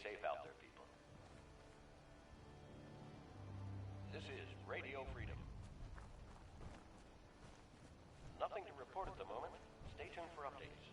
safe out there, people. This is Radio Freedom. Nothing to report at the moment. Stay tuned for updates.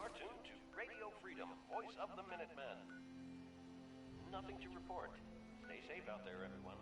You're tuned to Radio Freedom, voice of the Minutemen. Nothing to report. Stay safe out there, everyone.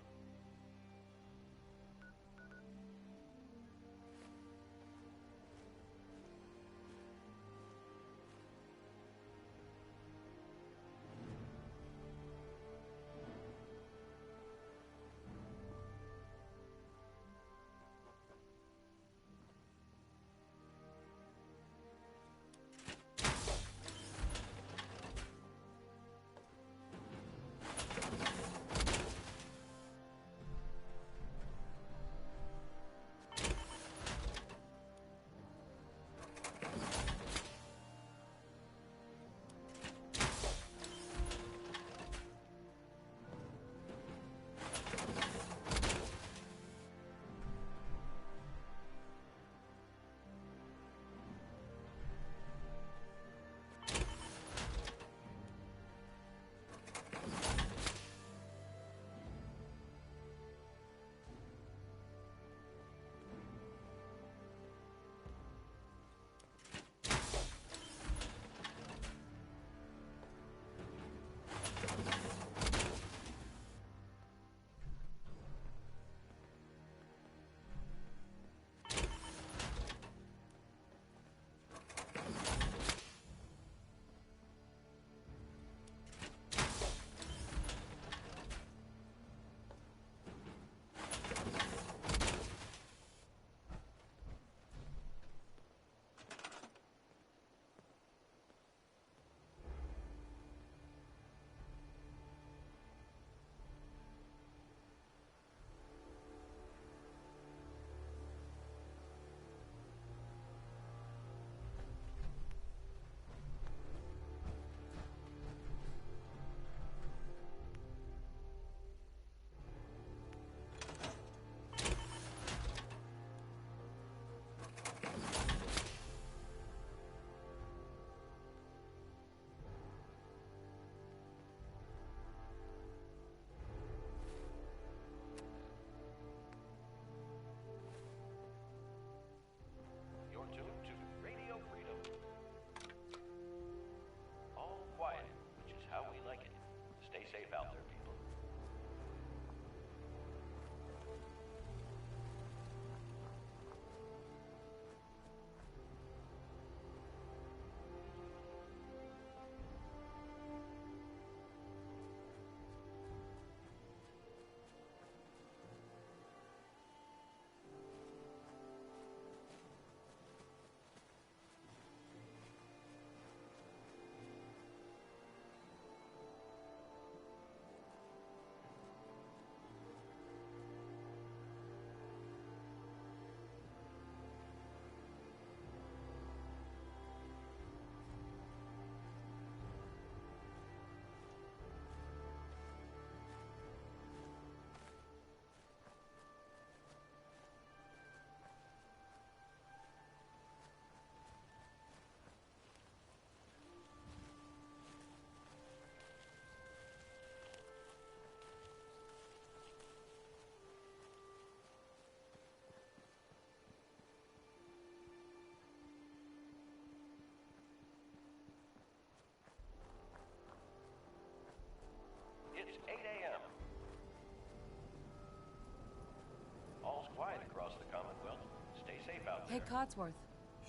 Hey, Codsworth.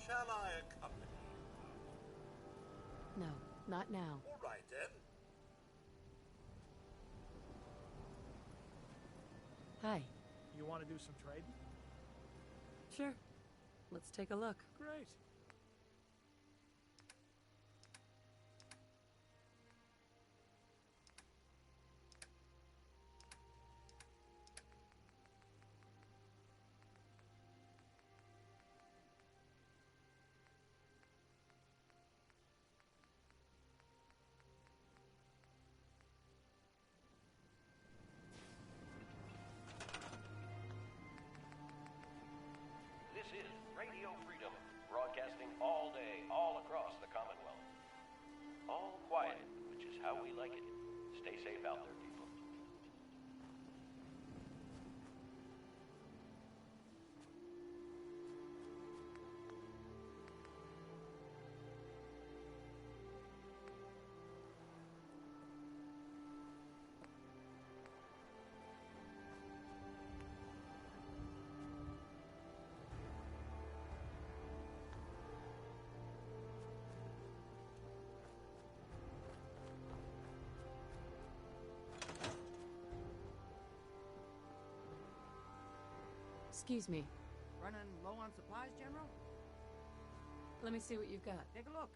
Shall I accompany you? No, not now. All right, then. Hi. You want to do some trading? Sure. Let's take a look. Great. This is Radio Freedom, broadcasting all day, all across the Commonwealth. All quiet, which is how we like it. Stay safe out there, people. Excuse me. Running low on supplies, General? Let me see what you've got. Take a look.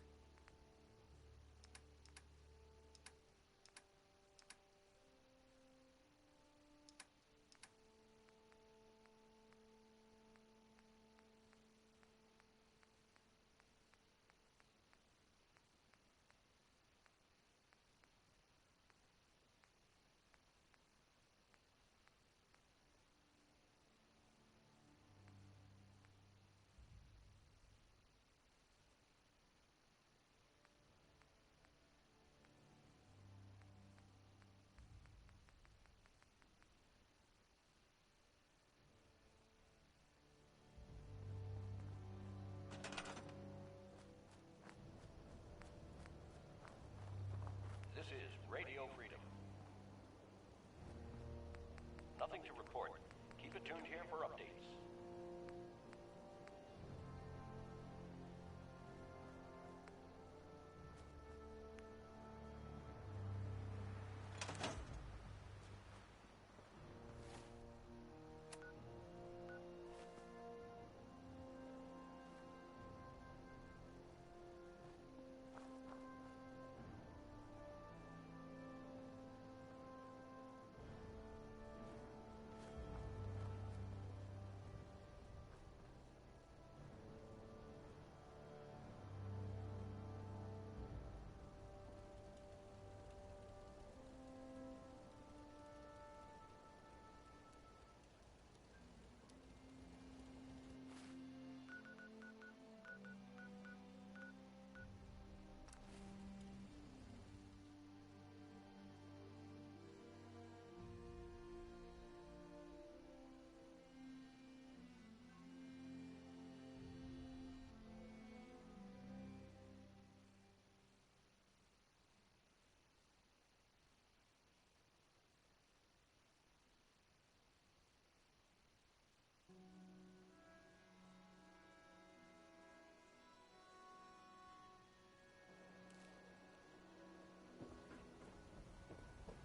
This is Radio Freedom. Nothing to report. Keep it tuned here for updates.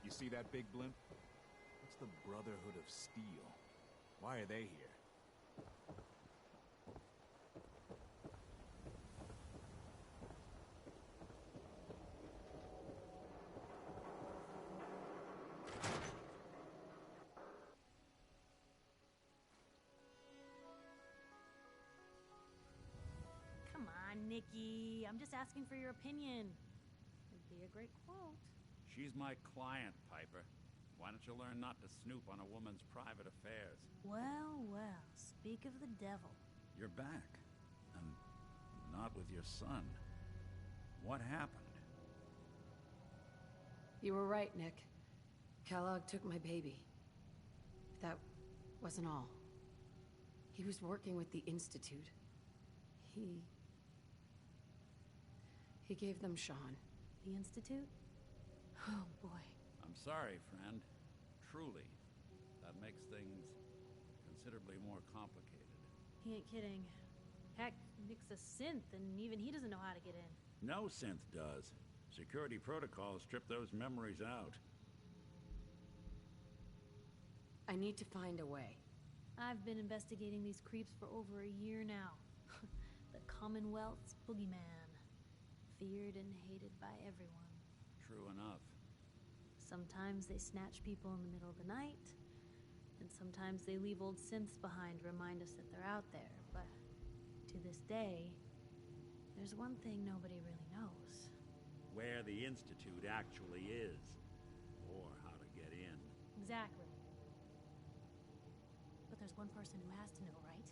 You see that big blimp? It's the Brotherhood of Steel. Why are they here? Come on, Nikki. I'm just asking for your opinion. It'd be a great quote. She's my client, Piper. Why don't you learn not to snoop on a woman's private affairs? Well, well, speak of the devil. You're back. And not with your son. What happened? You were right, Nick. Kellogg took my baby. That wasn't all. He was working with the Institute. He gave them Sean. The Institute? Oh, boy. I'm sorry, friend. Truly. That makes things considerably more complicated. He ain't kidding. Heck, Nick's a synth, and even he doesn't know how to get in. No synth does. Security protocols strip those memories out. I need to find a way. I've been investigating these creeps for over a year now. The Commonwealth's boogeyman. Feared and hated by everyone. True enough. Sometimes they snatch people in the middle of the night, and sometimes they leave old synths behind to remind us that they're out there. But to this day, there's one thing nobody really knows. Where the Institute actually is. Or how to get in. Exactly. But there's one person who has to know, right?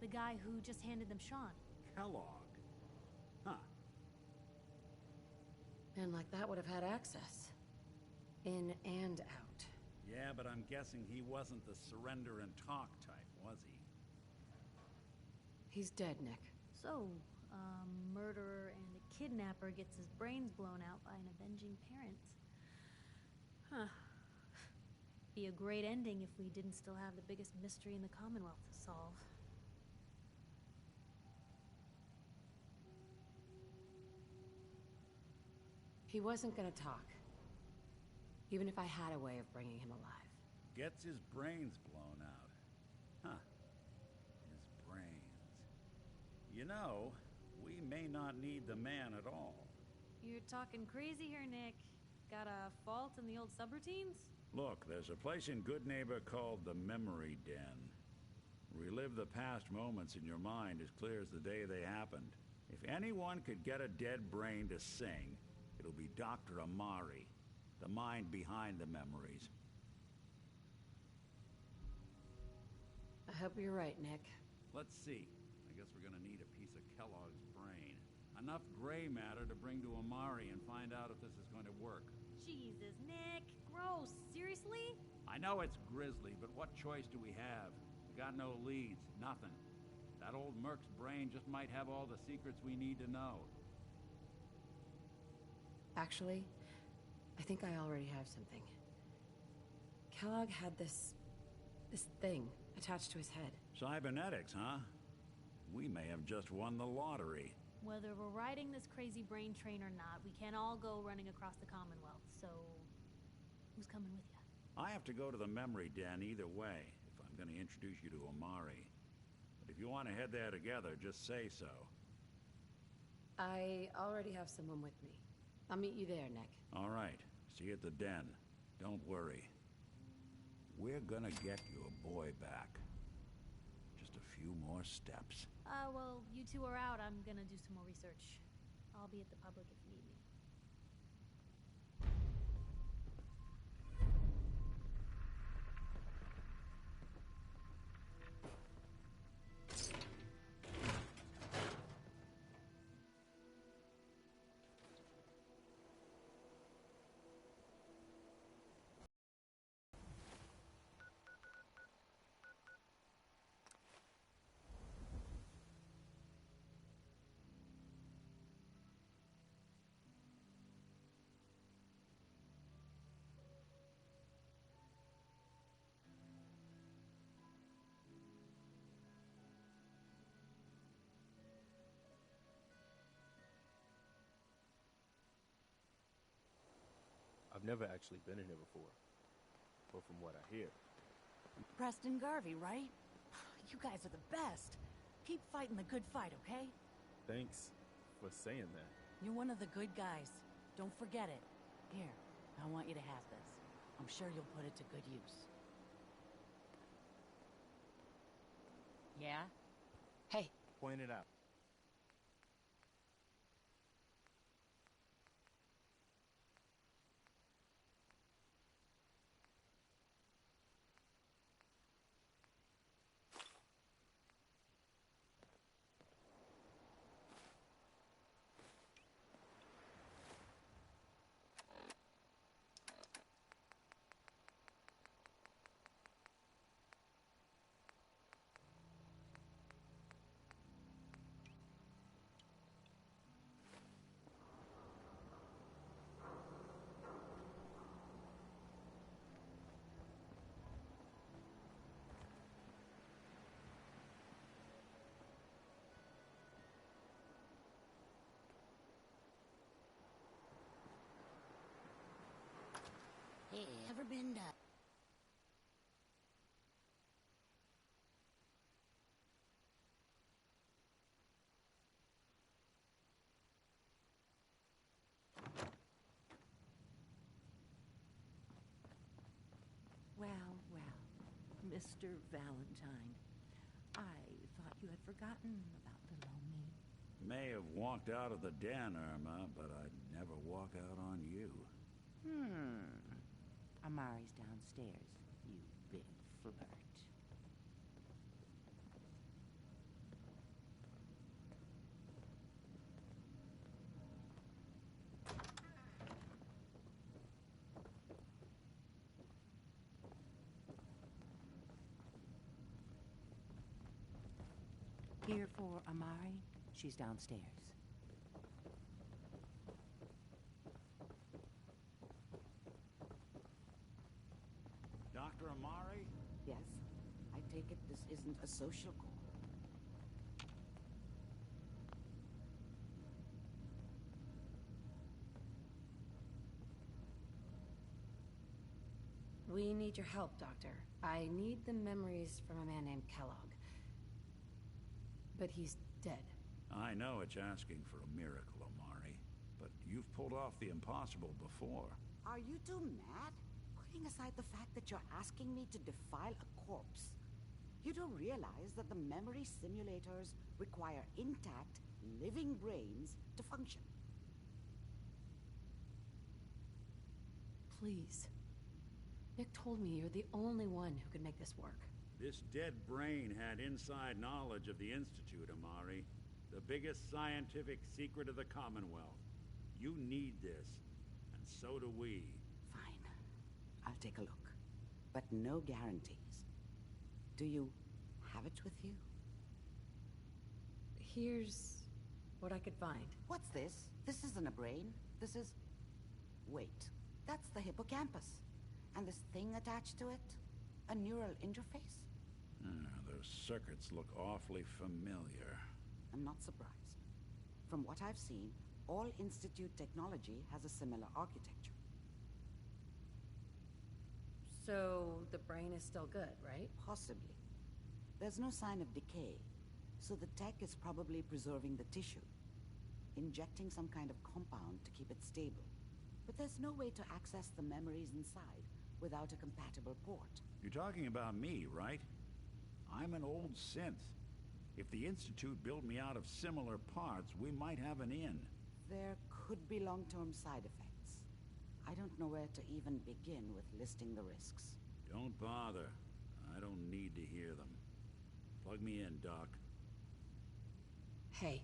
The guy who just handed them Sean. Kellogg. Huh. Man like that would have had access. In and out. Yeah, but I'm guessing he wasn't the surrender and talk type, was he? He's dead, Nick. So, a murderer and a kidnapper gets his brains blown out by an avenging parent. Huh. Be a great ending if we didn't still have the biggest mystery in the Commonwealth to solve. He wasn't gonna talk. Even if I had a way of bringing him alive. Gets his brains blown out. Huh. His brains. You know, we may not need the man at all. You're talking crazy here, Nick. Got a fault in the old subroutines? Look, there's a place in Good Neighbor called the Memory Den. Relive the past moments in your mind as clear as the day they happened. If anyone could get a dead brain to sing, it'll be Dr. Amari, the mind behind the memories. I hope you're right, Nick. Let's see. I guess we're gonna need a piece of Kellogg's brain. Enough gray matter to bring to Amari and find out if this is going to work. Jesus, Nick. Gross. Seriously? I know it's grisly, but what choice do we have? We got no leads, nothing. That old Merc's brain just might have all the secrets we need to know. Actually, I think I already have something. Kellogg had this thing attached to his head. Cybernetics, huh? We may have just won the lottery. Whether we're riding this crazy brain train or not, we can't all go running across the Commonwealth, so... who's coming with you? I have to go to the memory den either way, if I'm going to introduce you to Amari. But if you want to head there together, just say so. I already have someone with me. I'll meet you there, Nick. All right. See you at the den. Don't worry. We're gonna get your boy back. Just a few more steps. Well, you two are out. I'm gonna do some more research. I'll be at the public if you need me. I've never actually been in here before, but from what I hear. Preston Garvey, right? You guys are the best. Keep fighting the good fight, okay? Thanks for saying that. You're one of the good guys. Don't forget it. Here, I want you to have this. I'm sure you'll put it to good use. Yeah? Hey, Point it out. ever been done. Well, Mr. Valentine. I thought you had forgotten about little me. May have walked out of the den, Irma, but I'd never walk out on you. Amari's downstairs, you big flirt. Here for Amari? She's downstairs. Dr. Amari? Yes. I take it this isn't a social call. We need your help, Doctor. I need the memories from a man named Kellogg. But he's dead. I know it's asking for a miracle, Amari, but you've pulled off the impossible before. Are you two mad? Putting aside the fact that you're asking me to defile a corpse, you do realize that the memory simulators require intact, living brains to function. Please. Nick told me you're the only one who could make this work. This dead brain had inside knowledge of the Institute, Amari. The biggest scientific secret of the Commonwealth. You need this, and so do we. Fine. I'll take a look. But no guarantees. Do you have it with you? Here's what I could find. What's this? This isn't a brain. This is... Wait. That's the hippocampus. And this thing attached to it? A neural interface? Those circuits look awfully familiar. I'm not surprised. From what I've seen, all Institute technology has a similar architecture. So the brain is still good, right? Possibly. There's no sign of decay, so the tech is probably preserving the tissue, injecting some kind of compound to keep it stable. But there's no way to access the memories inside without a compatible port. You're talking about me, right? I'm an old synth. If the Institute built me out of similar parts, we might have an in. There could be long-term side effects. I don't know where to even begin with listing the risks. Don't bother. I don't need to hear them. Plug me in, Doc. Hey,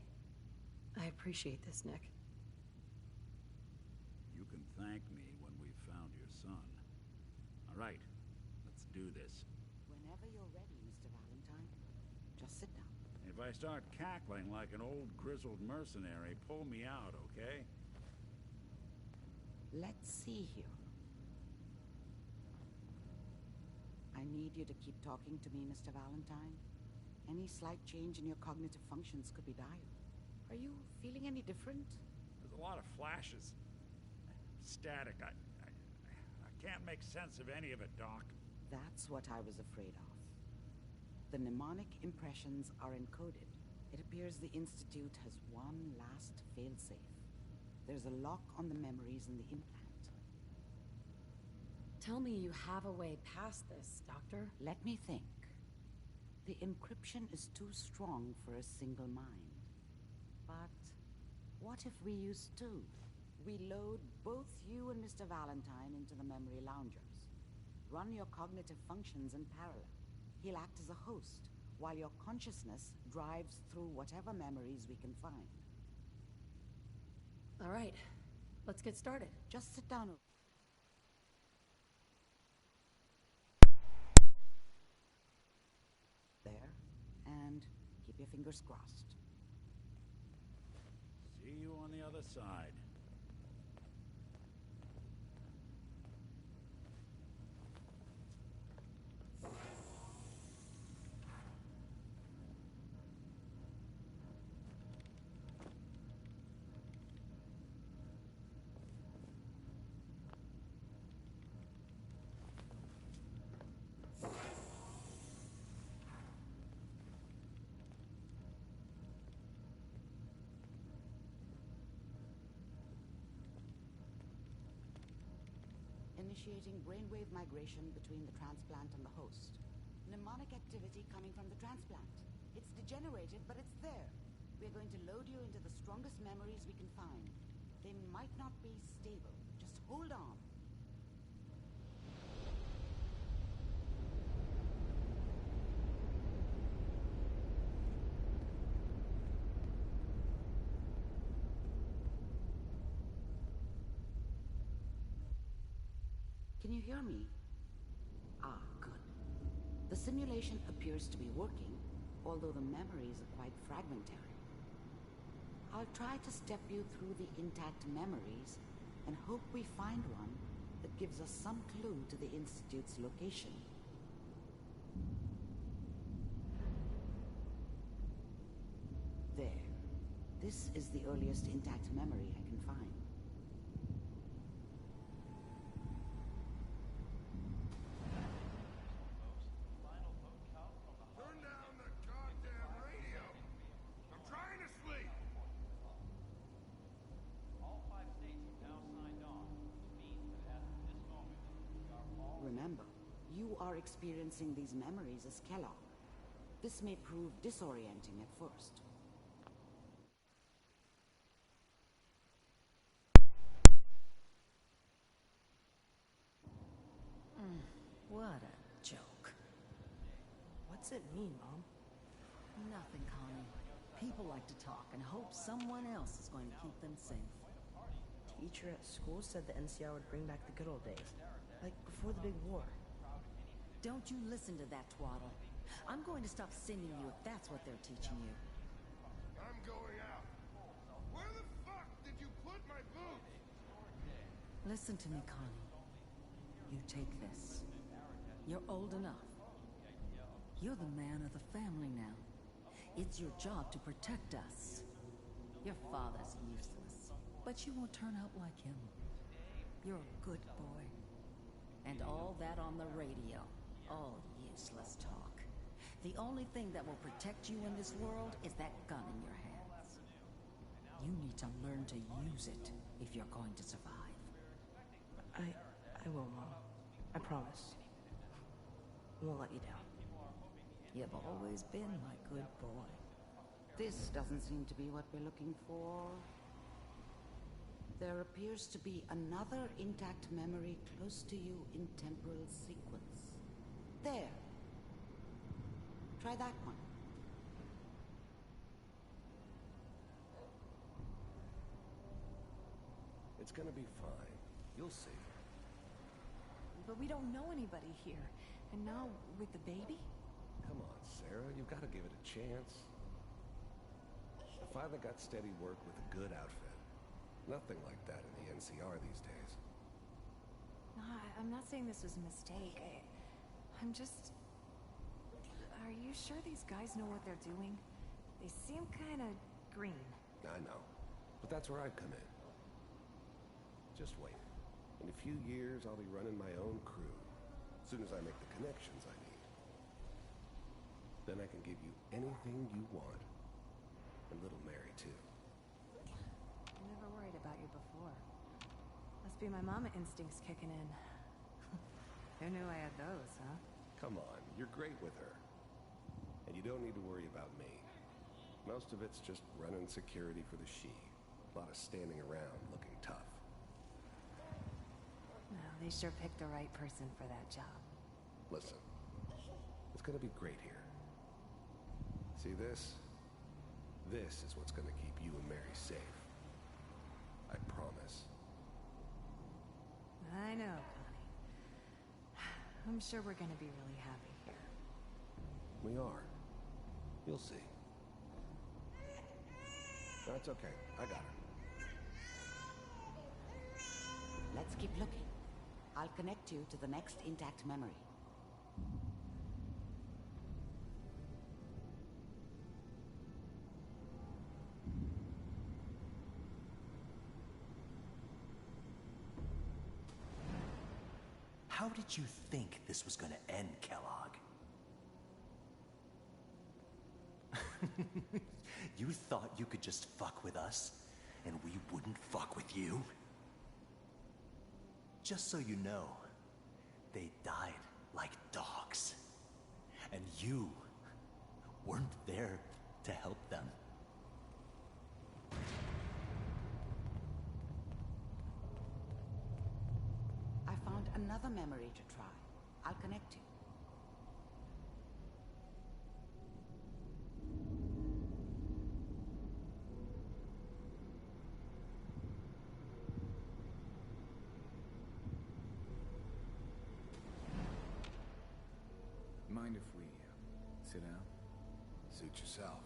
I appreciate this, Nick. You can thank me when we've found your son. All right, let's do this. Whenever you're ready, Mr. Valentine. Just sit down. If I start cackling like an old grizzled mercenary, pull me out, okay? Let's see here. I need you to keep talking to me, Mr. Valentine. Any slight change in your cognitive functions could be dire. Are you feeling any different? There's a lot of flashes. Static. I can't make sense of any of it, Doc. That's what I was afraid of. The mnemonic impressions are encoded. It appears the Institute has one last failsafe. There's a lock on the memories in the implant. Tell me you have a way past this, Doctor. Let me think. The encryption is too strong for a single mind. But what if we use two? We load both you and Mr. Valentine into the memory loungers. Run your cognitive functions in parallel. He'll act as a host, while your consciousness drives through whatever memories we can find. All right, let's get started. Just sit down. There, and keep your fingers crossed. See you on the other side. initiating brainwave migration between the transplant and the host. Mnemonic activity coming from the transplant. It's degenerated, but it's there. We're going to load you into the strongest memories we can find. They might not be stable. Just hold on. Can you hear me? Ah, good. The simulation appears to be working, although the memories are quite fragmentary. I'll try to step you through the intact memories and hope we find one that gives us some clue to the Institute's location. There. This is the earliest intact memory I can find. Remember, you are experiencing these memories as Kellogg. This may prove disorienting at first. What a joke. What's it mean, Mom? Nothing, Connie. People like to talk and hope someone else is going to keep them safe. Teacher at school said the NCR would bring back the good old days. Like before the big war. Don't you listen to that twaddle. I'm going to stop sending you if that's what they're teaching you. I'm going out. Where the fuck did you put my boots? Listen to me, Connie. You take this. You're old enough. You're the man of the family now. It's your job to protect us. Your father's useless, but you won't turn out like him. You're a good boy. And all that on the radio, all useless talk. The only thing that will protect you in this world is that gun in your hands. You need to learn to use it if you're going to survive. I will, Mom. I promise. I won't let you down. You've always been my good boy. This doesn't seem to be what we're looking for. There appears to be another intact memory close to you in temporal sequence. There. Try that one. It's gonna be fine. You'll see. But we don't know anybody here. And now, with the baby? Come on, Sarah. You've got to give it a chance. I finally got steady work with a good outfit. Nothing like that in the NCR these days. No, I'm not saying this was a mistake. I'm just... Are you sure these guys know what they're doing? They seem kind of green. I know. But that's where I come in. Just wait. In a few years, I'll be running my own crew. As soon as I make the connections I need. Then I can give you anything you want. And little Mary, too. I never worried about you before. Must be my mama instincts kicking in. Who knew I had those, huh? Come on, you're great with her. And you don't need to worry about me. Most of it's just running security for the she. A lot of standing around looking tough. No, they sure picked the right person for that job. Listen, it's gonna be great here. See this? This is what's gonna keep you and Mary safe. I promise. I know, Connie. I'm sure we're gonna be really happy here. We are. You'll see. That's okay. I got her. Let's keep looking. I'll connect you to the next intact memory. How did you think this was gonna end, Kellogg? You thought you could just fuck with us, and we wouldn't fuck with you? Just so you know, They died like dogs. And you weren't there to help them. I found another memory to try. I'll connect you. Mind if we sit down? Suit yourself.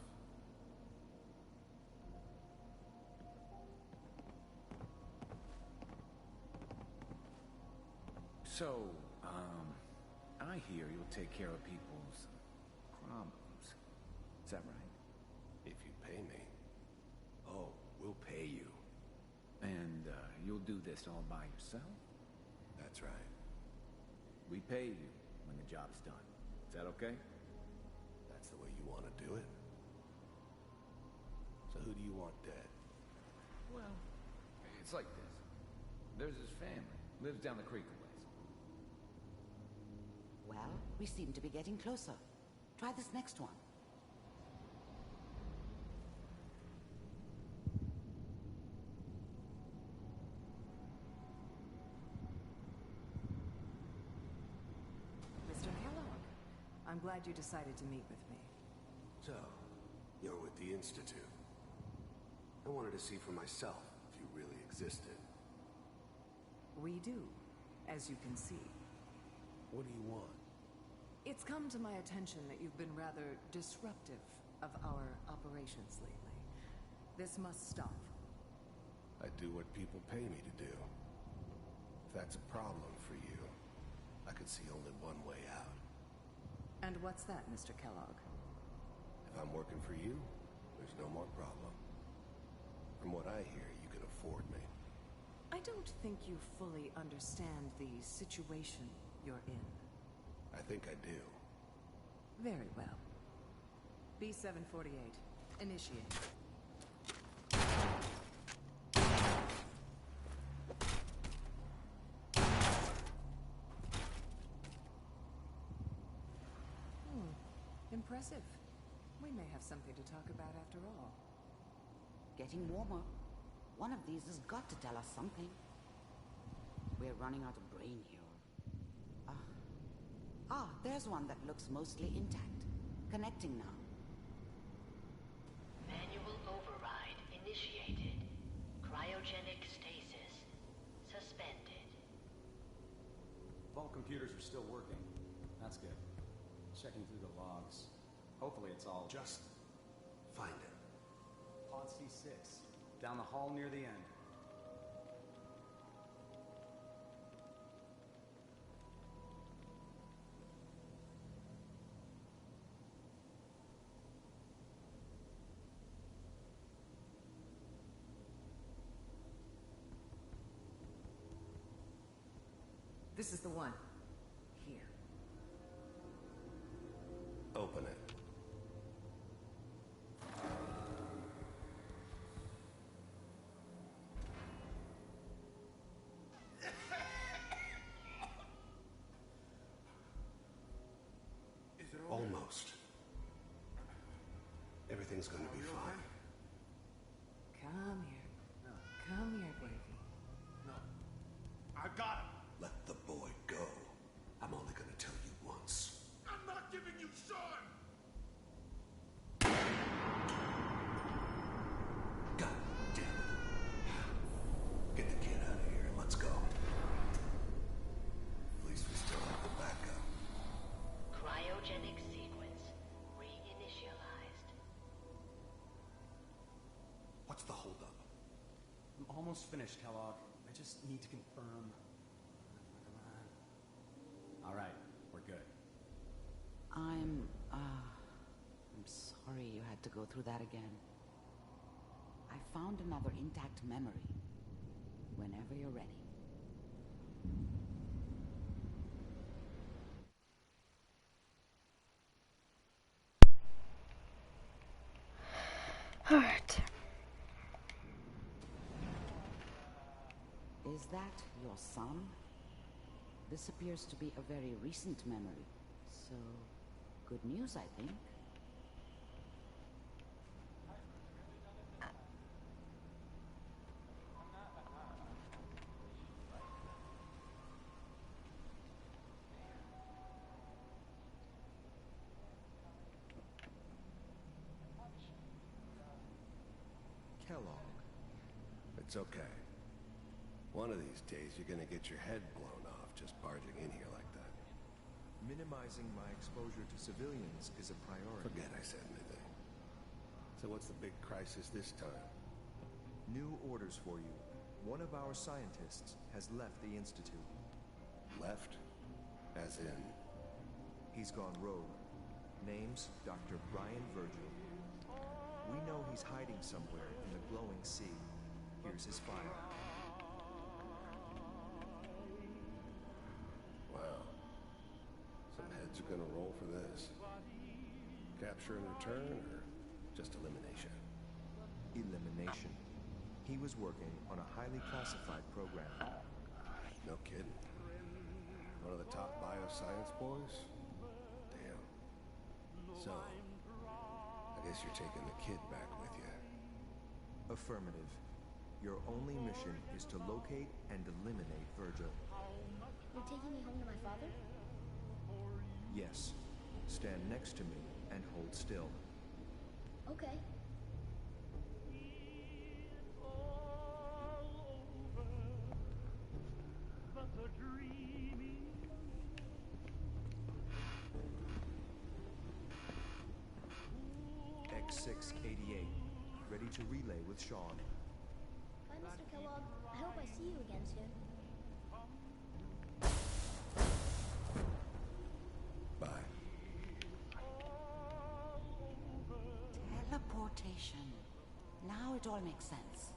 So, I hear you'll take care of people's problems. Is that right? If you pay me. Oh, we'll pay you. And, you'll do this all by yourself? That's right. We pay you when the job's done. Is that okay? That's the way you want to do it? So who do you want dead? Well, it's like this. There's his family. Lives down the creek a ways. Well, we seem to be getting closer. Try this next one. Mr. Kellogg, I'm glad you decided to meet with me. So, you're with the Institute. I wanted to see for myself if you really existed. We do, as you can see. What do you want? It's come to my attention that you've been rather disruptive of our operations lately. This must stop. I do what people pay me to do. If that's a problem for you, I could see only one way out. And what's that, Mr. Kellogg? If I'm working for you, there's no more problem. From what I hear, you can afford me. I don't think you fully understand the situation you're in. I think I do. Very well. B-748, initiate. Impressive. We may have something to talk about after all. Getting warmer. One of these has got to tell us something. We're running out of brain here. There's one that looks mostly intact. Connecting now. Manual override initiated. Cryogenic stasis suspended. Vault computers are still working. That's good. Checking through the logs. Hopefully it's all... Just find it. Pod C6. Down the hall near the end. This is the one. Here. Open it. Almost. Everything's going to be fine. Come here. Come here, baby. No. I got him. Let the boy go. I'm only going to tell you once. I'm not giving you Sean. God damn it. Get the kid out of here and let's go. At least we still have the backup. Cryogenic sequence reinitialized. What's the holdup? I'm almost finished, Kellogg. I just need to confirm. Come on. All right, we're good. I'm sorry you had to go through that again. I found another intact memory. Whenever you're ready. All right. Is that your son? This appears to be a very recent memory. So, good news, I think. Kellogg. It's okay. One of these days, you're gonna get your head blown off just barging in here like that. Minimizing my exposure to civilians is a priority. Forget I said anything. So what's the big crisis this time? New orders for you. One of our scientists has left the Institute. Left? As in? He's gone rogue. Name's Dr. Brian Virgil. We know he's hiding somewhere in the glowing sea. Here's his file. Wow. Some heads are gonna roll for this. Capture and return, or just elimination? Elimination. He was working on a highly classified program. No kidding. One of the top bioscience boys? Damn. So, I guess you're taking the kid back with you. Affirmative. Your only mission is to locate and eliminate Virgil. You're taking me home to my father? Yes. Stand next to me and hold still. Okay. X688. Ready to relay with Sean. Bye, Mr. Kellogg. I hope I see you again soon. Bye. Teleportation. Now it all makes sense.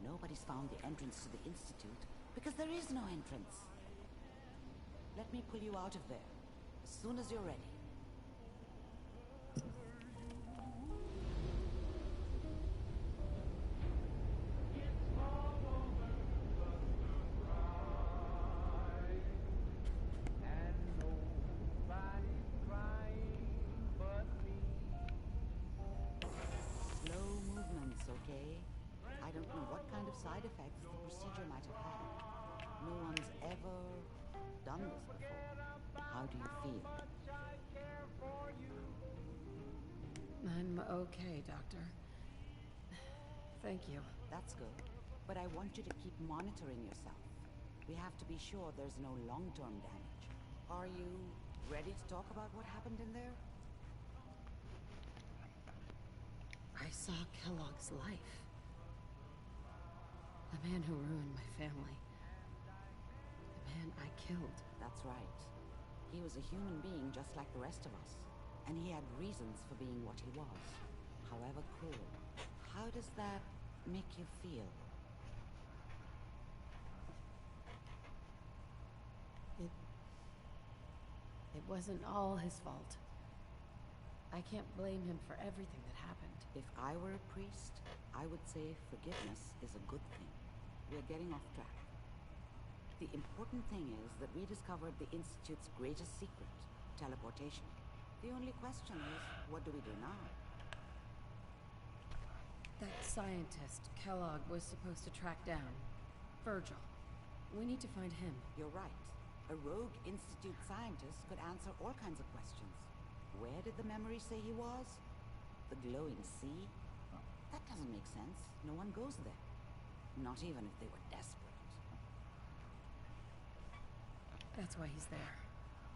Nobody's found the entrance to the Institute because there is no entrance. Let me pull you out of there as soon as you're ready. Side effects the procedure might have had. No one's ever done this before. How do you feel? I'm okay, Doctor. Thank you. That's good. But I want you to keep monitoring yourself. We have to be sure there's no long-term damage. Are you ready to talk about what happened in there? I saw Kellogg's life. The man who ruined my family. The man I killed. That's right. He was a human being just like the rest of us. And he had reasons for being what he was. However cruel. How does that make you feel? It wasn't all his fault. I can't blame him for everything that happened. If I were a priest, I would say forgiveness is a good thing. We're getting off track. The important thing is that we discovered the Institute's greatest secret, teleportation. The only question is, what do we do now? That scientist Kellogg was supposed to track down, Virgil. We need to find him. You're right. A rogue Institute scientist could answer all kinds of questions. Where did the memory say he was? The glowing sea? That doesn't make sense. No one goes there. Not even if they were desperate. That's why he's there.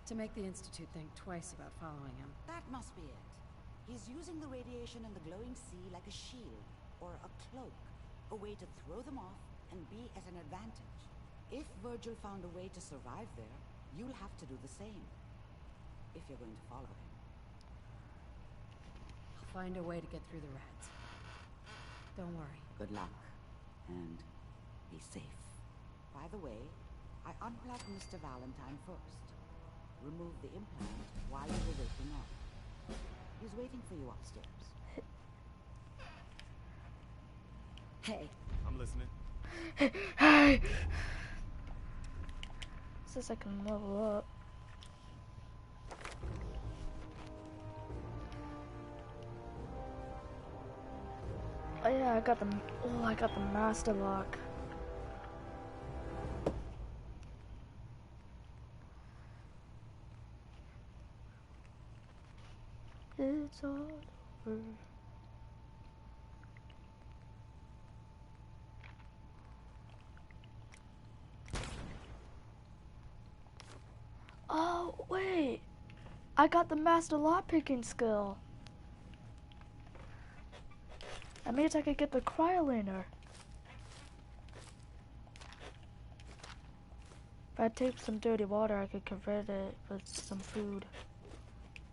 To make the Institute think twice about following him. That must be it. He's using the radiation in the glowing sea like a shield, or a cloak. A way to throw them off and be at an advantage. If Virgil found a way to survive there, you'll have to do the same. If you're going to follow him. I'll find a way to get through the rats. Don't worry. Good luck. And be safe. By the way, I unplugged Mr. Valentine first. Remove the implant while you were waking up. He's waiting for you upstairs. Hey. I'm listening. Hey. says I can level up. Oh yeah, I got the master lock. It's all over. Oh, wait. I got the master lock picking skill. That means I could get the cryolator. If I take some dirty water, I could convert it with some food.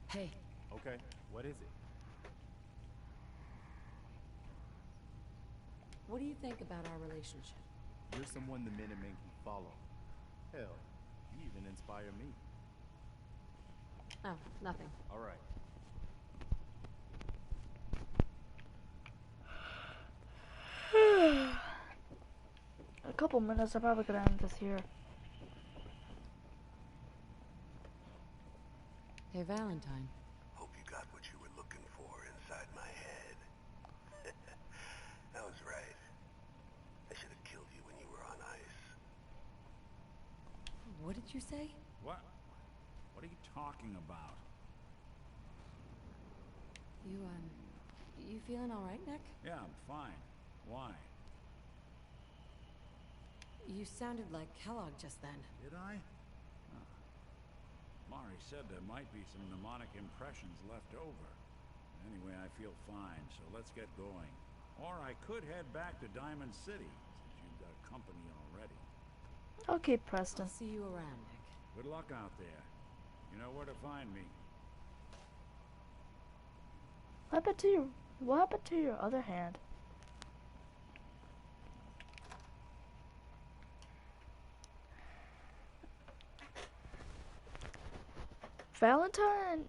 Hey. Okay, what is it? What do you think about our relationship? You're someone the Minutemen can follow. Hell, you even inspire me. Oh, nothing. All right. A couple minutes, I'm probably gonna end this here. Hey, Valentine. Hope you got what you were looking for inside my head. I was right. I should have killed you when you were on ice. What did you say? What? What are you talking about? You feeling all right, Nick? Yeah, I'm fine. Why? You sounded like Kellogg just then. Did I? Huh. Mari said there might be some mnemonic impressions left over. Anyway, I feel fine, so let's get going. Or I could head back to Diamond City, since you've got company already. Okay, Preston. I'll see you around, Nick. Good luck out there. You know where to find me. What happened to your other hand?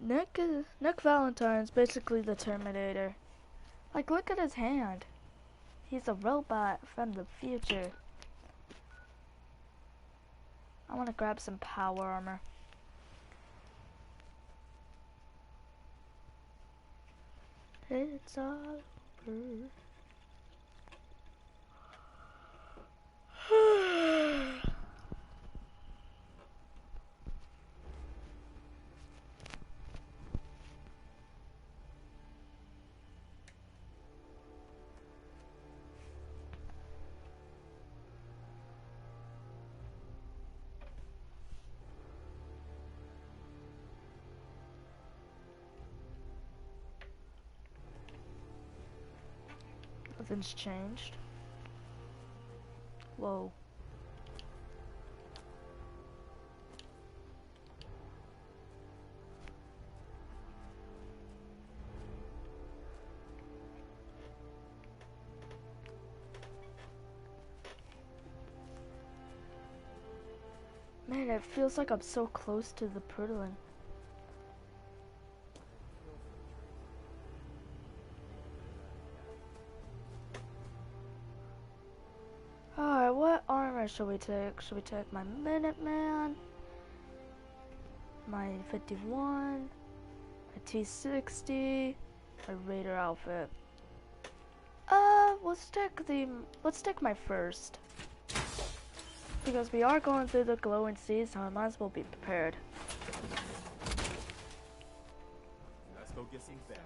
Nick Valentine's basically the Terminator. Like, look at his hand. He's a robot from the future. I want to grab some power armor. It's all over. Nothing's changed. Whoa. Man, it feels like I'm so close to the Purtlin. Alright, what armor should we take? Should we take my Minuteman? My 51? My T60? My Raider outfit? Let's take my first. Because we are going through the glowing sea, so I might as well be prepared. Let's go get some back.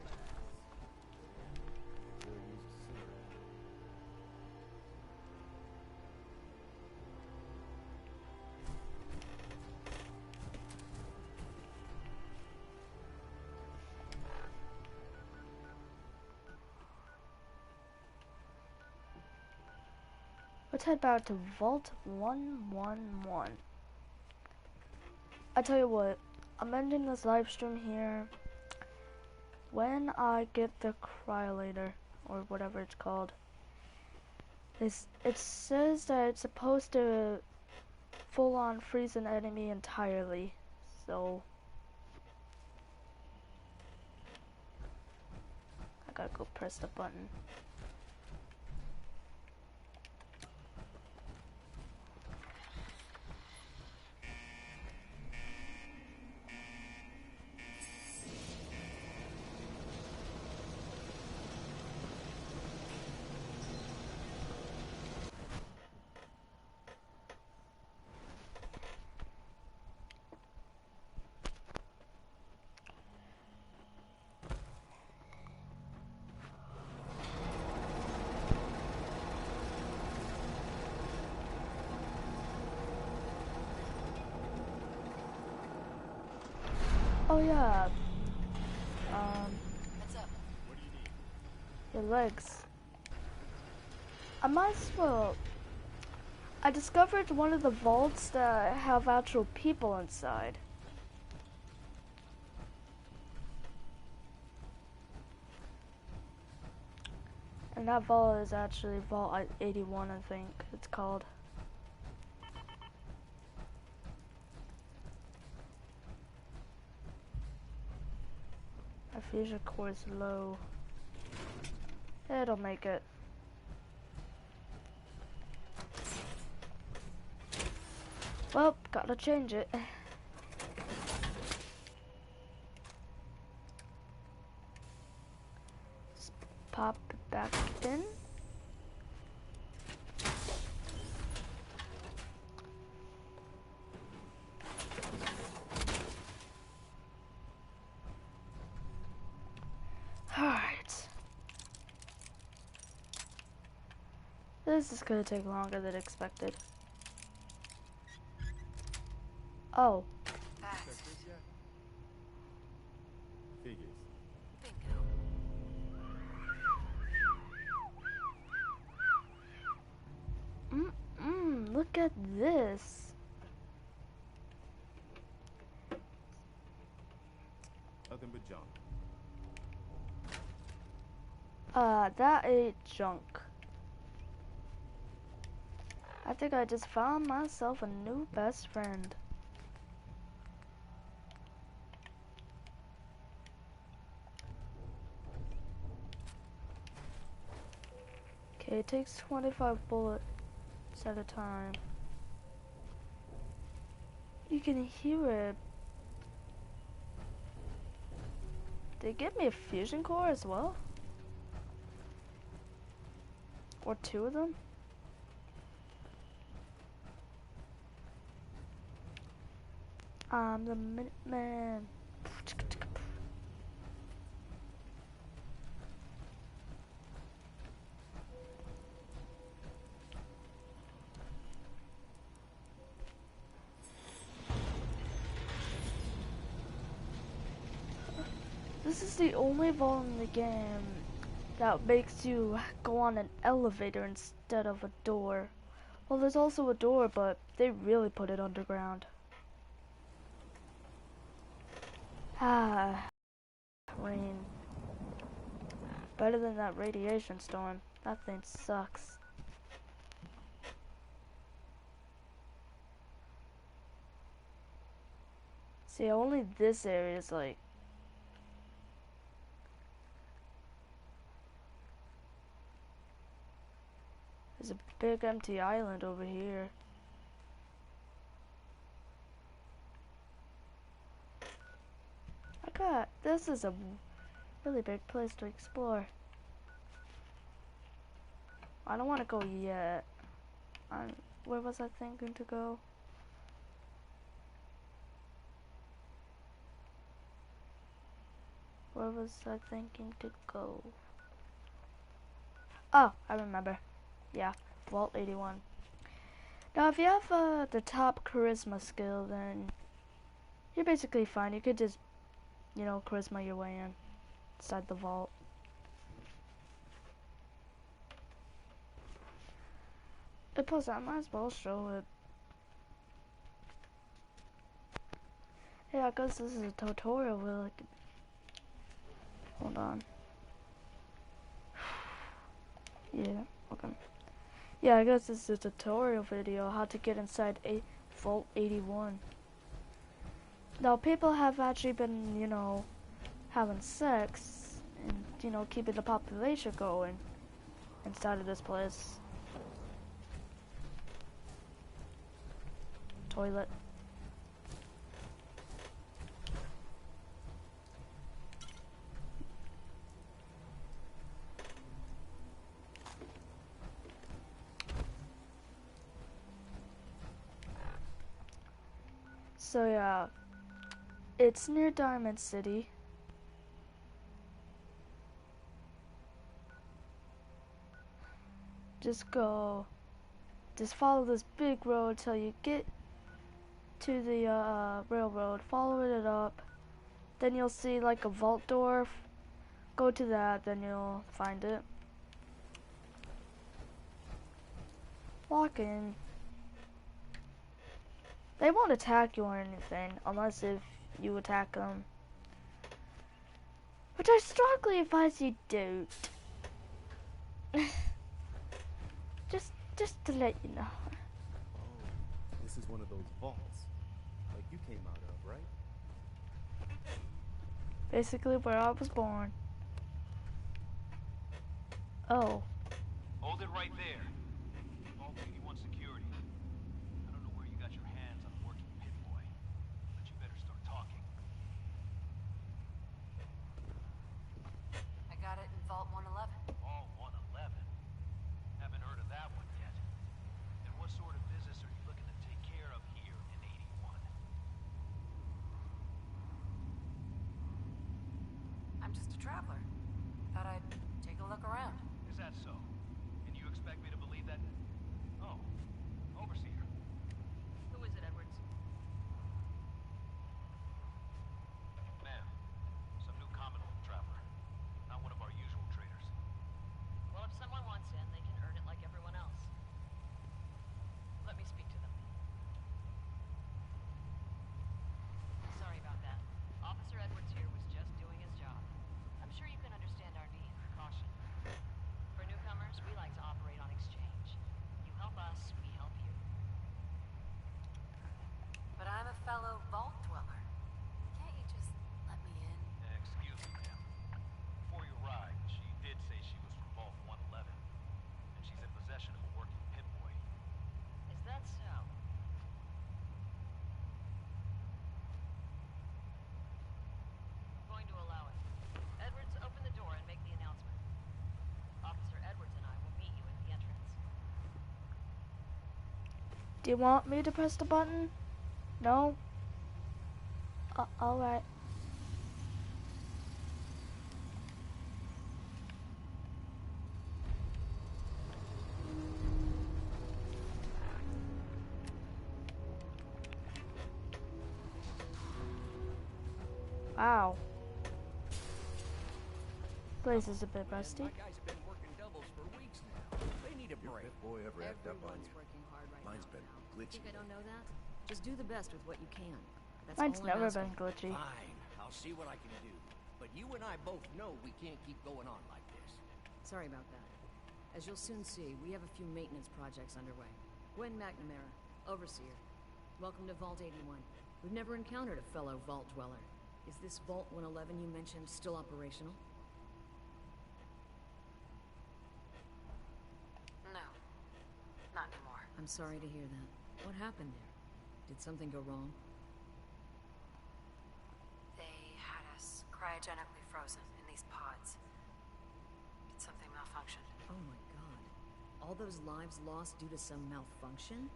Let's head back to Vault 111. I tell you what, I'm ending this live stream here. When I get the cryolator, or whatever it's called, it says that it's supposed to full-on freeze an enemy entirely, so I gotta go press the button. Oh yeah. What's up? What do you need? Your legs. I might as well. I discovered one of the vaults that have actual people inside. And that vault is actually Vault 81, I think it's called. My fusion core is low. It'll make it. Well, gotta change it. Just pop it back in. Alright. This is gonna take longer than expected. Oh. Figures. Look at this. Nothing but junk. That ain't junk. I think I just found myself a new best friend. Okay, it takes 25 bullets at a time. You can hear it. They give me a fusion core as well? Or two of them? I'm the Minutemen. This is the only vault in the game that makes you go on an elevator instead of a door. Well, there's also a door, but they really put it underground. Ah, rain. Better than that radiation storm. That thing sucks. See, only this area is like... There's a big empty island over here. This is a really big place to explore. I don't want to go yet. Where was I thinking to go? Where was I thinking to go? Oh, I remember. Yeah, Vault 81. Now, if you have the top charisma skill, then you're basically fine. You could just, you know, charisma your way in inside the vault. And plus, I might as well show it. Yeah, I guess this is a tutorial. Hold on. Yeah, okay. Yeah, I guess this is a tutorial video how to get inside a Vault 81. Now, people have actually been, you know, having sex and, you know, keeping the population going inside of this place. Toilet. So yeah, it's near Diamond City. Just follow this big road till you get to the railroad, follow it up, then you'll see like a vault door. Go to that, then you'll find it. Walk in. They won't attack you or anything, unless if you attack them. Which I strongly advise you don't. just to let you know. Oh, this is one of those vaults, like you came out of, right? Basically where I was born. Oh. Hold it right there. Vault 81 security. I don't know where you got your hands on a working pit boy, but you better start talking. I got it in Vault 111. Vault 111? Haven't heard of that one yet. And what sort of business are you looking to take care of here in 81? I'm just a traveler. Thought I'd take a look around. Is that so? And you expect me to believe that? Oh, overseer. Who is it, Edwards? Ma'am, some new Commonwealth traveler. Not one of our usual traders. Well, if someone wants in, they can earn it like everyone else. Let me speak to them. Sorry about that. Officer Edwards here was just doing his job. I'm sure you can understand our need for caution. For newcomers, we like to operate on exchange. You help us, we help you. But I'm a fellow vault dweller. Can't you just let me in? Excuse me, ma'am. Before you arrived, she did say she was from Vault 111. And she's in possession of a working pit boy. Is that so? Going to allow it. Edwards, open the door and make the announcement. Officer Edwards and I will meet you at the entrance. Do you want me to press the button? No? Alright. Wow. Place is a bit rusty. My guys have been working doubles for weeks now. They need a break. Pit boy ever act up on you? Working hard right Mine's now. been You glitchy. think I don't know that? Just do the best with what you can. That's Mine's all I'm never asking. been glitchy. Fine, I'll see what I can do. But you and I both know we can't keep going on like this. Sorry about that. As you'll soon see, we have a few maintenance projects underway. Gwen McNamara, Overseer. Welcome to Vault 81. We've never encountered a fellow Vault Dweller. Is this Vault 111 you mentioned still operational? No. Not anymore. I'm sorry to hear that. What happened there? Did something go wrong? They had us cryogenically frozen in these pods. Did something malfunction? Oh my god. All those lives lost due to some malfunction?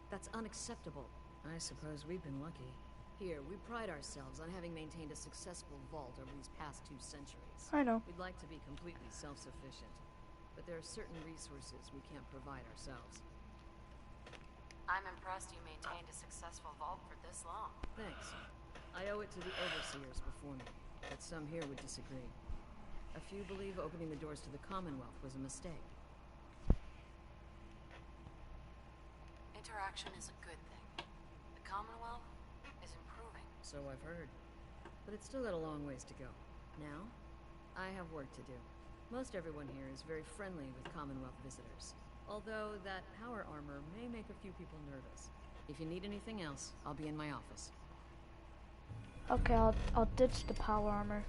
That's unacceptable. I suppose we've been lucky. Here, we pride ourselves on having maintained a successful vault over these past 2 centuries. I know. We'd like to be completely self-sufficient, but there are certain resources we can't provide ourselves. I'm impressed you maintained a successful vault for this long. Thanks. I owe it to the overseers before me, but some here would disagree. A few believe opening the doors to the Commonwealth was a mistake. Interaction is a good thing. The Commonwealth is improving. So I've heard. But it's still got a long ways to go. Now, I have work to do. Most everyone here is very friendly with Commonwealth visitors. Although that power armor may make a few people nervous. If you need anything else, I'll be in my office. Okay, I'll ditch the power armor.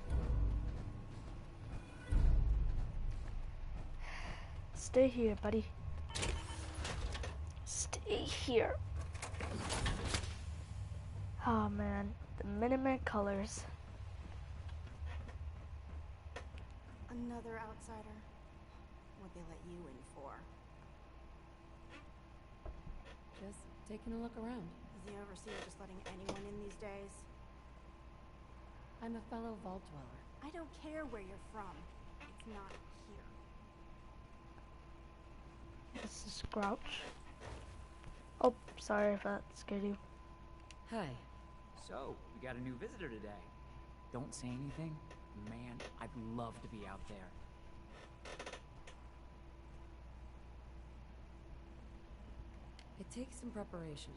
Stay here, buddy. Stay here. Oh man, the Minutemen colors. Another outsider. What'd they let you in for? Just taking a look around. Is the Overseer just letting anyone in these days? I'm a fellow Vault Dweller. I don't care where you're from. It's not here. This is Grouch. Oh, sorry if that scared you. Hi. So, we got a new visitor today. don't say anything, man, I'd love to be out there. It takes some preparation.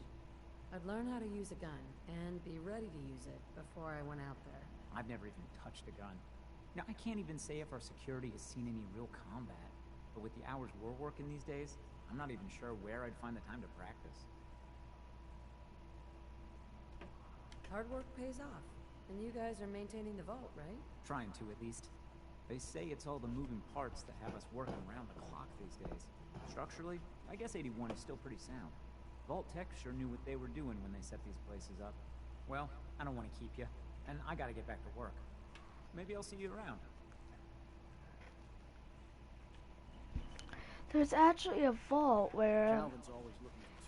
I'd learn how to use a gun and be ready to use it before I went out there. I've never even touched a gun. Now, I can't even say if our security has seen any real combat. But with the hours we're working these days, I'm not even sure where I'd find the time to practice. Hard work pays off. And you guys are maintaining the vault, right? Trying to, at least. They say it's all the moving parts that have us working around the clock these days. Structurally, I guess 81 is still pretty sound. Vault Tech sure knew what they were doing when they set these places up. Well, I don't want to keep you, and I gotta get back to work. Maybe I'll see you around. There's actually a vault where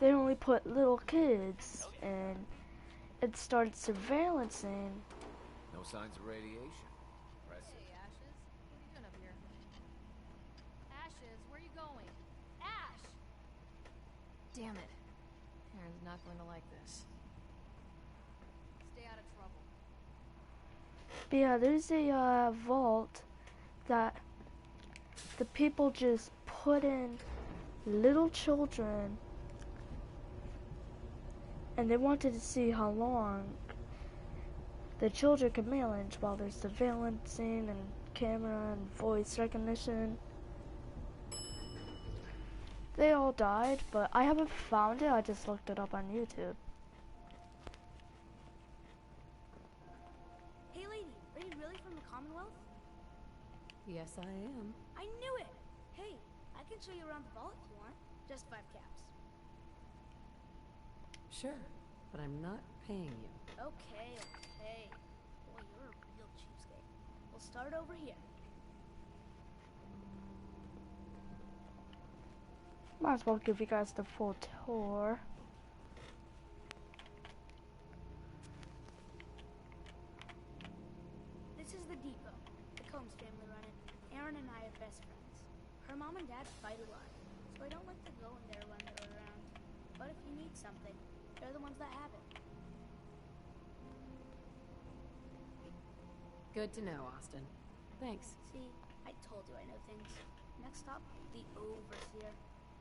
they only put little kids, and it started surveillancing. No signs of radiation. Impressive. Hey, Ashes. What are you doing up here? Ashes, where are you going? Ash! Damn it. Aaron's not going to like this. Stay out of trouble. But yeah, there's a vault that the people just put in little children, and they wanted to see how long the children could manage while there's surveillancing and camera and voice recognition. They all died, but I haven't found it. I just looked it up on YouTube. Hey lady, are you really from the Commonwealth? Yes, I am. I knew it! Hey, I can show you around the vault if you want. Just 5 caps. Sure, but I'm not paying you. Okay. Boy, you're a real cheapskate. We'll start over here. Might as well give you guys the full tour. This is the depot. The Combs family run it. Aaron and I are best friends. Her mom and dad fight a lot, so I don't like to go in there when they're around. But if you need something, they're the ones that have it. Good to know, Austin. Thanks. See, I told you I know things. Next stop, the Overseer.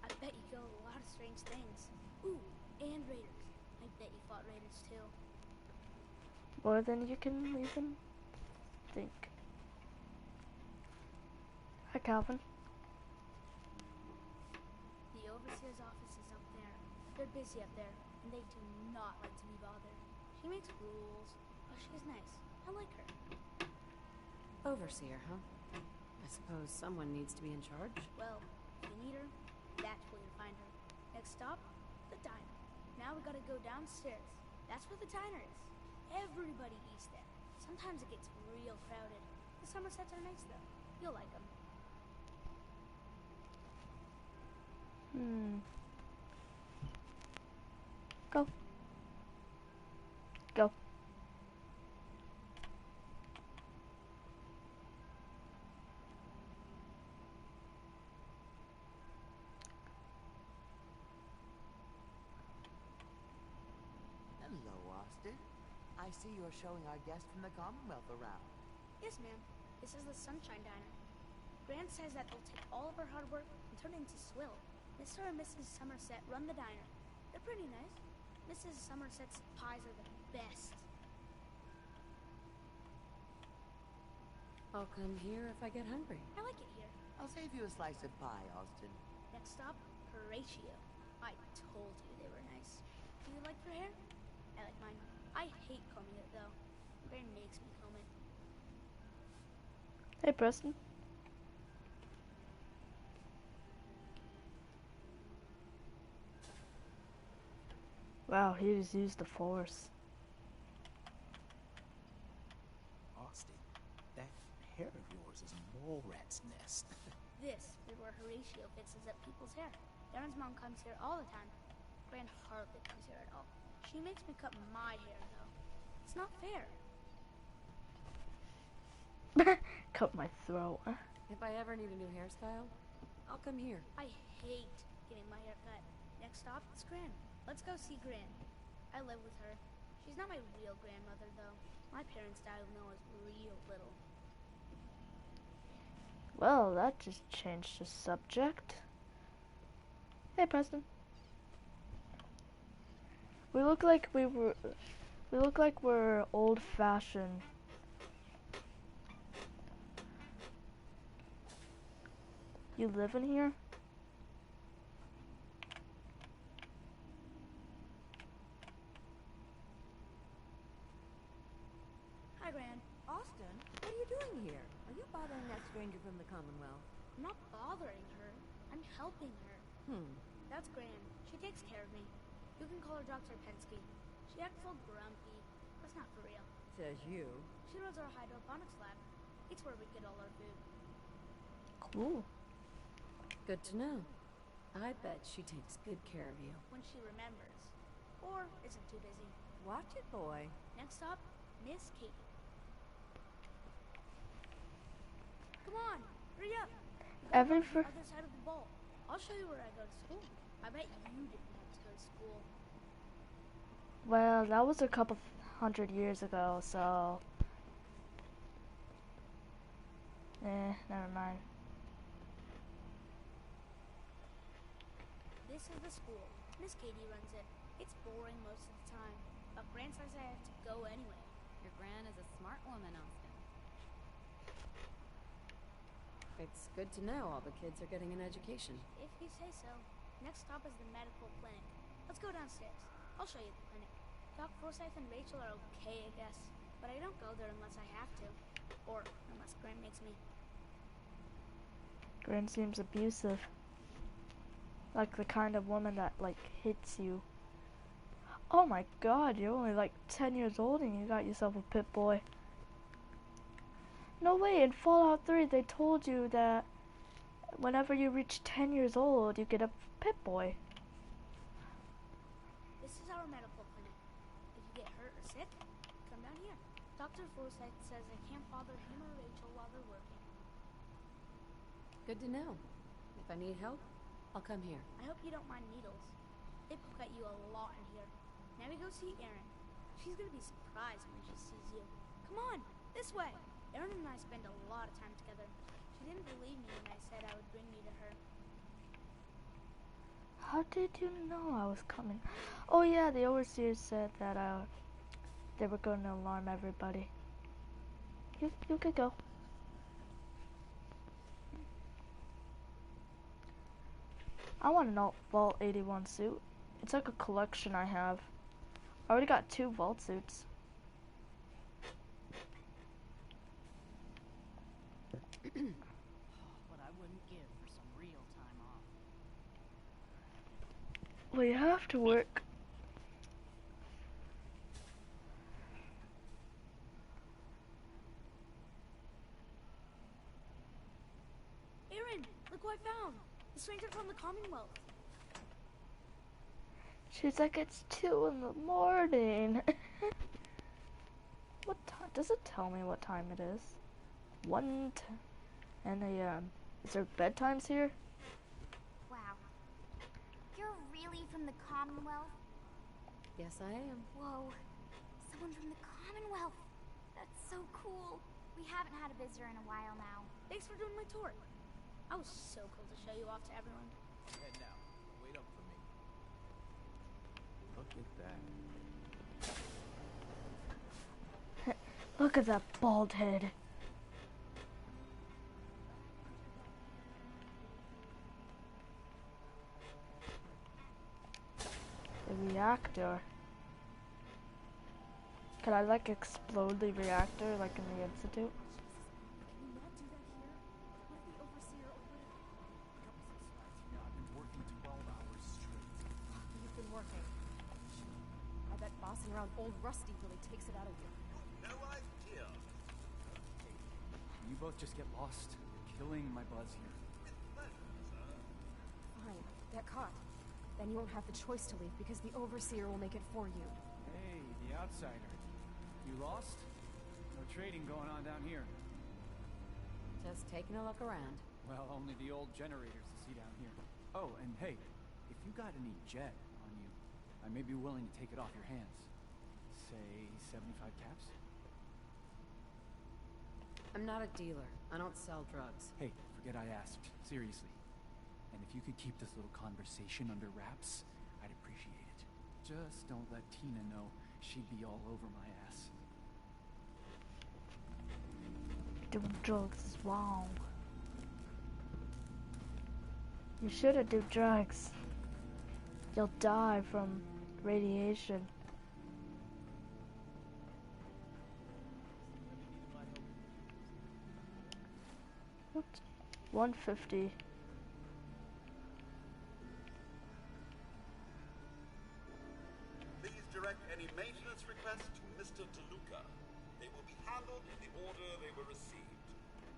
I bet you go a lot of strange things. Ooh, and raiders. I bet you fought raiders too. More than you can even think. Hi, Calvin. The Overseer's office is up there. They're busy up there, and they do not like to be bothered. She makes rules, but she's nice. I like her. Overseer, huh? I suppose someone needs to be in charge. Well, if you need her, that's where you'll find her. Next stop, the diner. Now we gotta go downstairs. That's where the diner is. Everybody eats there. Sometimes it gets real crowded. The Somersets are nice though. You'll like them. Go. Go. Hello, Austin. I see you're showing our guest from the Commonwealth around. Yes, ma'am. This is the Sunshine Diner. Grant says that they'll take all of our hard work and turn it into swill. Mr. and Mrs. Somerset run the diner. They're pretty nice. Mrs. Somerset's pies are the best. I'll come here if I get hungry. I like it here. I'll save you a slice of pie, Austin. Next stop, Horatio. I told you they were nice. Do you like your hair? I like mine. I hate combing it though. Grant makes me comb it. Hey, Preston. Wow, he just used the force. Austin, that hair of yours is a mole rat's nest. This is where Horatio fixes up people's hair. Darren's mom comes here all the time. Gran hardly comes here at all. She makes me cut my hair, though. It's not fair. Cut my throat. If I ever need a new hairstyle, I'll come here. I hate getting my hair cut. Next stop is Gran. Let's go see Gran. I live with her. She's not my real grandmother, though. My parents died when I was real little. Well, that just changed the subject. Hey, Preston. We look like we're old-fashioned. You live in here? Hi, Gran. Austin, what are you doing here? Are you bothering that stranger from the Commonwealth? I'm not bothering her. I'm helping her. That's Gran. She takes care of me. You can call her Dr. Pensky. She acts all grumpy. That's not for real. Says you. She runs our hydroponics lab. It's where we get all our food. Cool. Good to know. I bet she takes good care of you. When she remembers. Or isn't too busy. Watch it, boy. Next stop, Miss Katie. Come on, hurry up. Every the other side of the ball. I'll show you where I go to school. I bet you didn't have to go to school. Well, that was a couple hundred years ago, so... never mind. This is the school. Miss Katie runs it. It's boring most of the time, but Gran says I have to go anyway. Your Gran is a smart woman, Austin. It's good to know all the kids are getting an education. If you say so. Next stop is the medical clinic. Let's go downstairs. I'll show you the clinic. Doc Forsyth and Rachel are okay, I guess. But I don't go there unless I have to. Or unless Gran makes me. Gran seems abusive. Like the kind of woman that, like, hits you. Oh my god, you're only like 10 years old and you got yourself a pit boy. No way, in Fallout 3 they told you that whenever you reach 10 years old, you get a pit boy. This is our medical clinic. If you get hurt or sick, come down here. Dr. Forsyth says I can't bother him or Rachel while they're working. Good to know. If I need help, I'll come here. I hope you don't mind needles. They poke at you a lot in here. Now we go see Erin. She's gonna be surprised when she sees you. Come on, this way. Erin and I spend a lot of time together. She didn't believe me when I said I would bring you to her. How did you know I was coming? Oh yeah, the overseer said that they were going to alarm everybody. You could go. I want an Vault 81 suit. It's like a collection I have. I already got 2 Vault suits. What I wouldn't give for some real time off. We have to work. Erin, look what I found. The stranger from the Commonwealth. She's like, it's 2 in the morning. What time? Does it tell me what time it is? 1:10 a.m. Is there bedtimes here? Wow. You're really from the Commonwealth? Yes, I am. Whoa. Someone from the Commonwealth. That's so cool. We haven't had a visitor in a while now. Thanks for doing my tour. I was so cool to show you off to everyone. Head now. Wait up for me. Look at that. Look at that bald head. The reactor. Could I like explode the reactor like in the Institute? I've been working 12 hours straight. You've been working. I bet bossing around old Rusty really takes it out of you. No idea. Hey, you both just get lost. You're killing my buzz here. Fine, get caught. Then you won't have the choice to leave because the Overseer will make it for you. Hey, the outsider. You lost? No trading going on down here. Just taking a look around. Well, only the old generators to see down here. Oh, and hey, if you got any jet on you, I may be willing to take it off your hands. say 75 caps? I'm not a dealer. I don't sell drugs. Hey, forget I asked. Seriously. And if you could keep this little conversation under wraps, I'd appreciate it. Just don't let Tina know. She'd be all over my ass. Doing drugs is wrong. You shouldn't do drugs. You'll die from radiation. What? 150. Please direct any maintenance requests to Mr. DeLuca. They will be handled in the order they were received.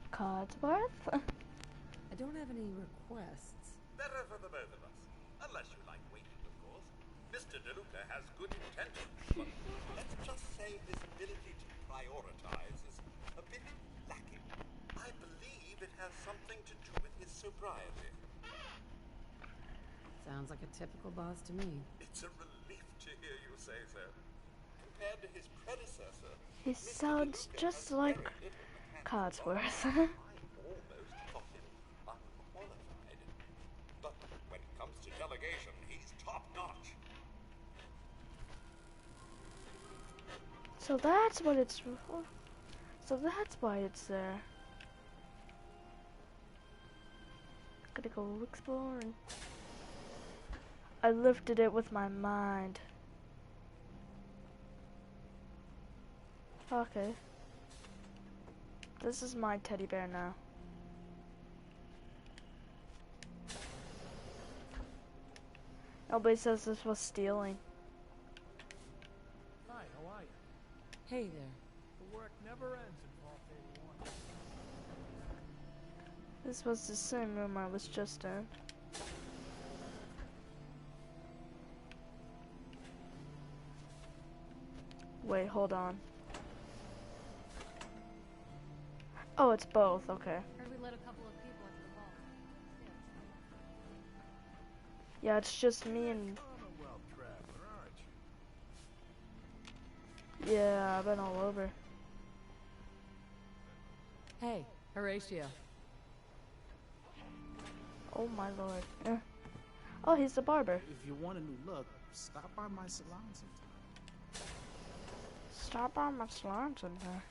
Codsworth? I don't have any requests. Better for the both of us. Unless you like waiting, of course. Mr. DeLuca has good intentions, but let's just say his ability to prioritize is a bit lacking. I believe it has something to do with his sobriety. Sounds like a typical boss to me. It's a relief to hear you say so. Compared to his predecessor, He sounds just like Codsworth. almost thought him unqualified. But when it comes to delegation, he's top-notch. So that's what it's for. So that's why it's there. Gonna go exploring. I lifted it with my mind. Okay. This is my teddy bear now. Nobody says this was stealing. Hi, how are you? Hey there. The work never ends in Vault 81. This was the same room I was just in. Wait, hold on. Oh, it's both, okay. Heard we let a couple of people into the vault. Yeah, it's just me and... Commonwealth traveler, aren't you? Yeah, I've been all over. Hey, Horatio. Oh my lord. Eh. Oh, he's the barber. If you want a new look, stop by my salon sometime. Stop by my salon sometime.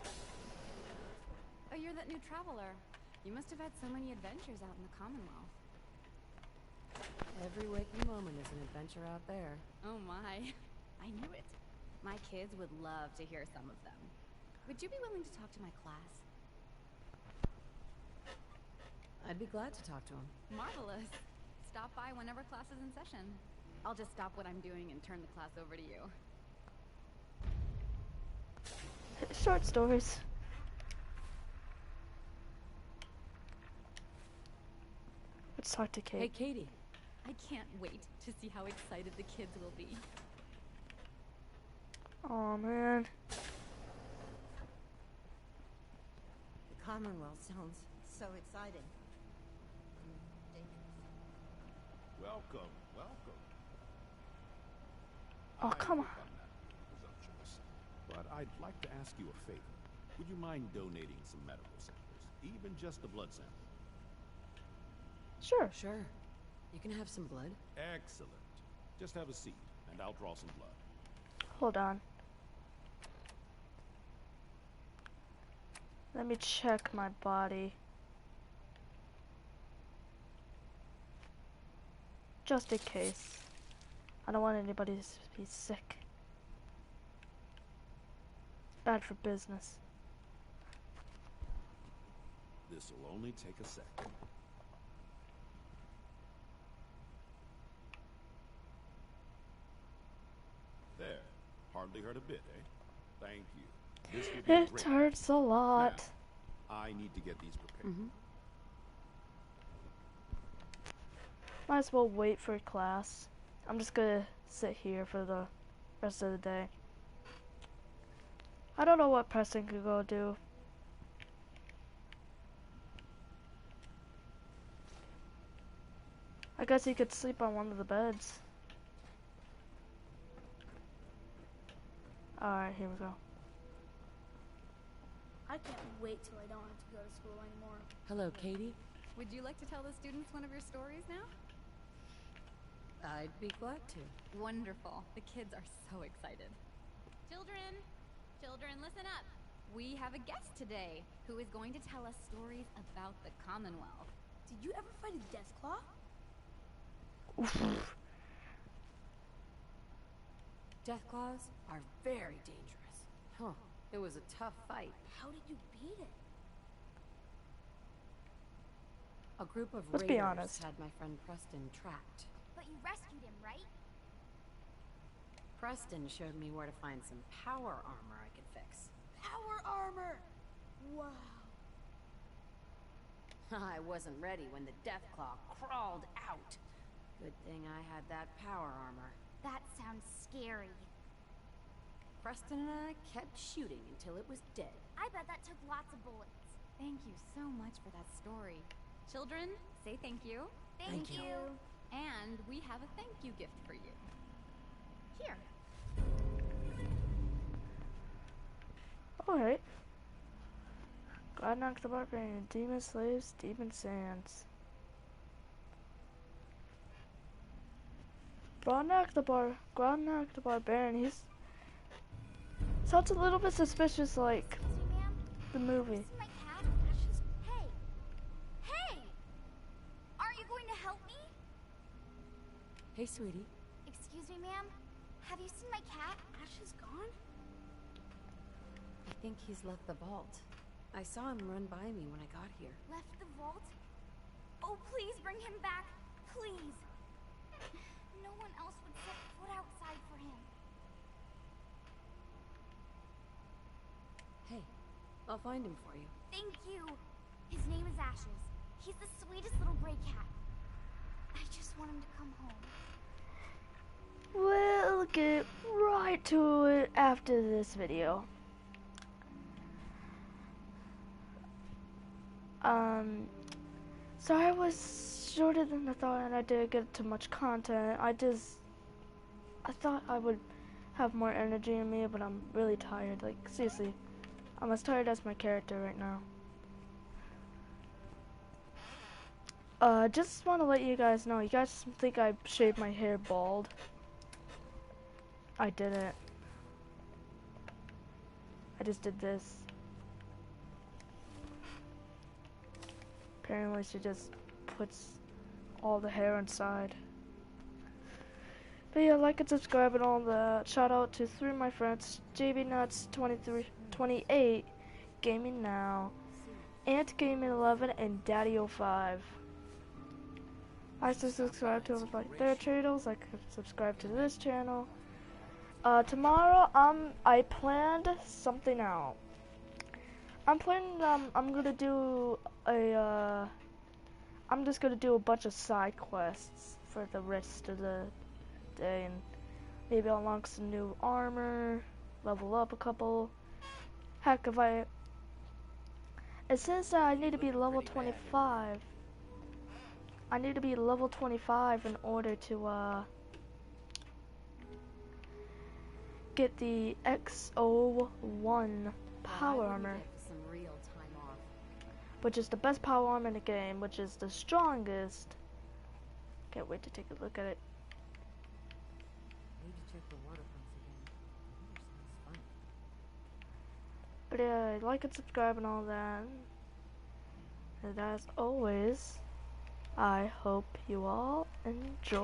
Oh, you're that new traveler. You must have had so many adventures out in the Commonwealth. Every waking moment is an adventure out there. Oh my. I knew it. My kids would love to hear some of them. Would you be willing to talk to my class? I'd be glad to talk to him. Marvelous. Stop by whenever class is in session. I'll just stop what I'm doing and turn the class over to you. Short stories. Let's talk to Kate. Hey, Katie. I can't wait to see how excited the kids will be. Oh man. The Commonwealth sounds so exciting. Welcome, welcome. Oh, come on. I'm not presumptuous, but I'd like to ask you a favor. Would you mind donating some medical samples, even just a blood sample? Sure. Sure. You can have some blood. Excellent. Just have a seat, and I'll draw some blood. Hold on. Let me check my body. Just in case. I don't want anybody to be sick. It's bad for business. This'll only take a second. There. Hardly hurt a bit, eh? Thank you. This will be It great. hurts a lot. Now, I need to get these prepared. Might as well wait for class. I'm just gonna sit here for the rest of the day. I don't know what Preston could go do. I guess he could sleep on one of the beds. Alright, here we go. I can't wait till I don't have to go to school anymore. Hello, Katie. Would you like to tell the students one of your stories now? I'd be glad to. Wonderful. The kids are so excited. Children, listen up. We have a guest today who is going to tell us stories about the Commonwealth. Did you ever fight a Deathclaw? Deathclaws are very dangerous. Huh. It was a tough fight. How did you beat it? A group of Let's raiders be honest. had my friend Preston tracked. But you rescued him, right? Preston showed me where to find some power armor I could fix. Power armor! Wow. I wasn't ready when the Deathclaw crawled out. Good thing I had that power armor. That sounds scary. Preston and I kept shooting until it was dead. I bet that took lots of bullets. Thank you so much for that story. Children, say thank you. Thank you. And we have a thank you gift for you. Here. Alright. God knocked the barbarian. Demon slaves, demon sands. God knocked the barbarian. He's sounds a little bit suspicious, like the movie. My cat? Hey! Hey! Aren't you going to help me? Hey, sweetie. Excuse me, ma'am. Have you seen my cat? Ash is gone? I think he's left the vault. I saw him run by me when I got here. Left the vault? Oh, please bring him back. Please. No one else would set foot outside for him. Hey, I'll find him for you. Thank you. His name is Ashes. He's the sweetest little gray cat. I just want him to come home. We'll get right to it after this video. So I was shorter than I thought and I didn't get too much content. I thought I would have more energy in me, but I'm really tired. Like, seriously, I'm as tired as my character right now. Just want to let you guys know, you guys think I shaved my hair bald. I didn't. I just did this. Apparently she just puts all the hair inside. But yeah, like and subscribe and all that. Shout out to 3 of my friends, JBNuts2328, Gaming Now, Ant Gaming 11, and Daddy05. I still subscribe to like their channels, like subscribe to this channel. Tomorrow I planned something out. I'm planning I'm gonna do a I'm just gonna do a bunch of side quests for the rest of the day, and maybe I'll unlock some new armor, level up a couple. Heck, it says that I need to be level 25. I need to be level 25 in order to get the XO1 power armor, which is the best power armor in the game, which is the strongest. Can't wait to take a look at it. Need to check the water pumps again. But yeah, like and subscribe and all that. And as always, I hope you all enjoy.